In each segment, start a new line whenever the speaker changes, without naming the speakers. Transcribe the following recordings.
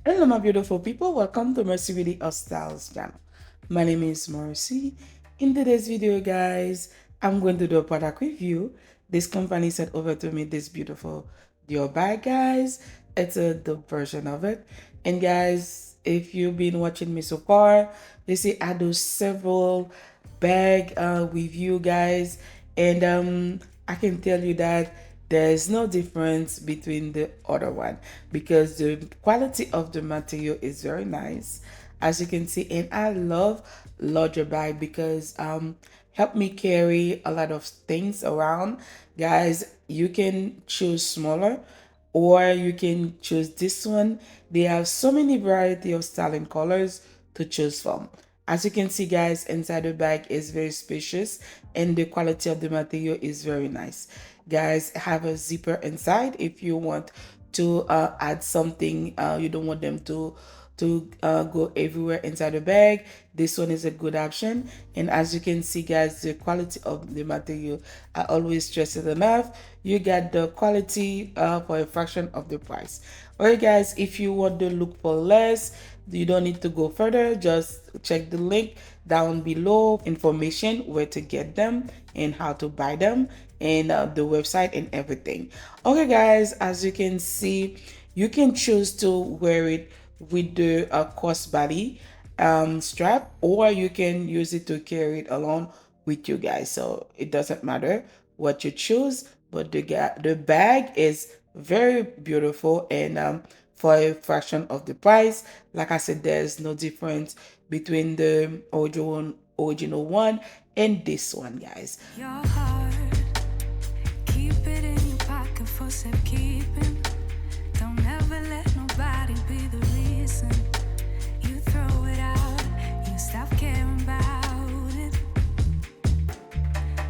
Hello, my beautiful people. Welcome to Mercy Really Styles channel. My name is Mercy. In today's video, guys, I'm going to do a product review. This company sent over to me this beautiful Dior bag, guys. It's a dope version of it. And guys, if you've been watching me so far, you see I do several bag review, guys, and I can tell you that there's no difference between the other one because the quality of the material is very nice, as you can see. And I love larger bag because help me carry a lot of things around. Guys, you can choose smaller or you can choose this one. They have so many variety of style and colors to choose from. As you can see, guys, inside the bag is very spacious and the quality of the material is very nice. Guys, have a zipper inside if you want to add something. You don't want them to go everywhere inside the bag. This one is a good option. And as you can see, guys, the quality of the material, I always stress it enough, you get the quality for a fraction of the price. Alright, guys, if you want to look for less, you don't need to go further. Just check the link down below, information where to get them and how to buy them, and the website and everything. Okay, guys, as you can see, you can choose to wear it with the crossbody strap, or you can use it to carry it along with you guys. So it doesn't matter what you choose, but the bag is very beautiful, and for a fraction of the price. Like I said, there's no difference between the original one and this one, guys. Your heart, keep it in your pocket for safekeeping. Don't ever let nobody be the reason you throw it out, you stop caring about it.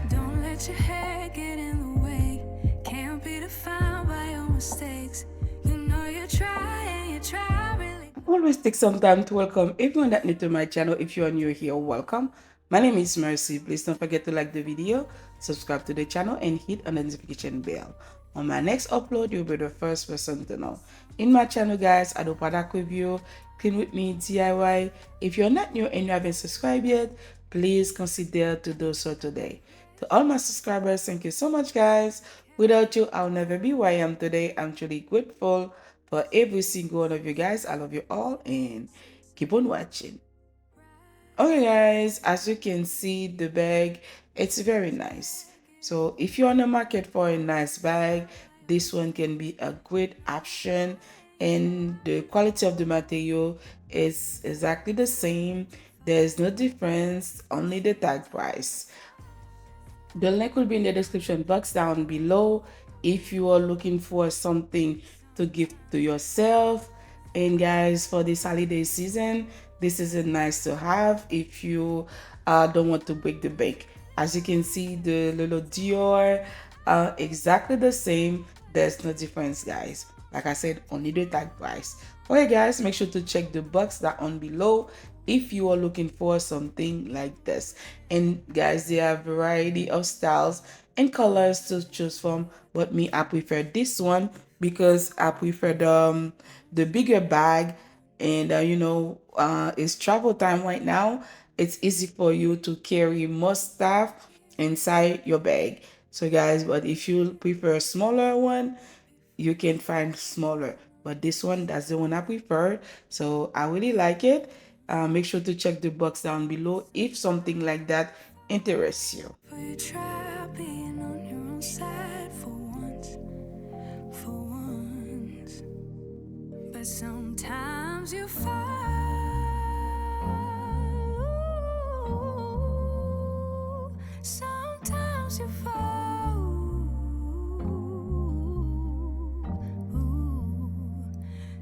Don't let your hair get in the way, can't be defined by your mistakes. You know you try and you try really. Always take some time to welcome everyone that new to my channel. If you are new here, welcome. My name is Mercy. Please don't forget to like the video, subscribe to the channel, and hit a notification bell. On my next upload, you'll be the first person to know. In my channel, guys, I do product review, clean with me, DIY. If you're not new and you haven't subscribed yet, please consider to do so today. To all my subscribers, thank you so much, guys. Without you, I'll never be where I am today. I'm truly grateful for every single one of you guys. I love you all and keep on watching. Okay, guys, as you can see, the bag, it's very nice. So if you're on the market for a nice bag, this one can be a great option. And the quality of the material is exactly the same. There's no difference, only the tag price. The link will be in the description box down below if you are looking for something to give to yourself. And guys, for this holiday season, this is a nice to have if you don't want to break the bank. As you can see, the little Dior exactly the same. There's no difference, guys. Like I said, only the tag price. Okay, guys, make sure to check the box down below if you are looking for something like this. And guys, there are a variety of styles and colors to choose from, but me, I prefer this one because I prefer the bigger bag. And it's travel time right now. It's easy for you to carry more stuff inside your bag. So guys, but if you prefer a smaller one, you can find smaller, but this one, that's the one I prefer, so I really like it. Make sure to check the box down below if something like that interests you. But sometimes you fall, sometimes you fall,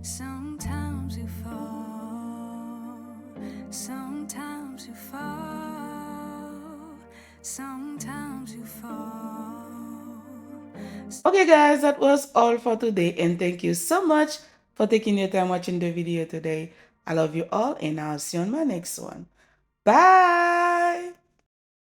sometimes you fall, sometimes you fall, sometimes you fall. Okay, guys, that was all for today, and thank you so much for taking your time watching the video today. I love you all, and I'll see you on my next one. Bye!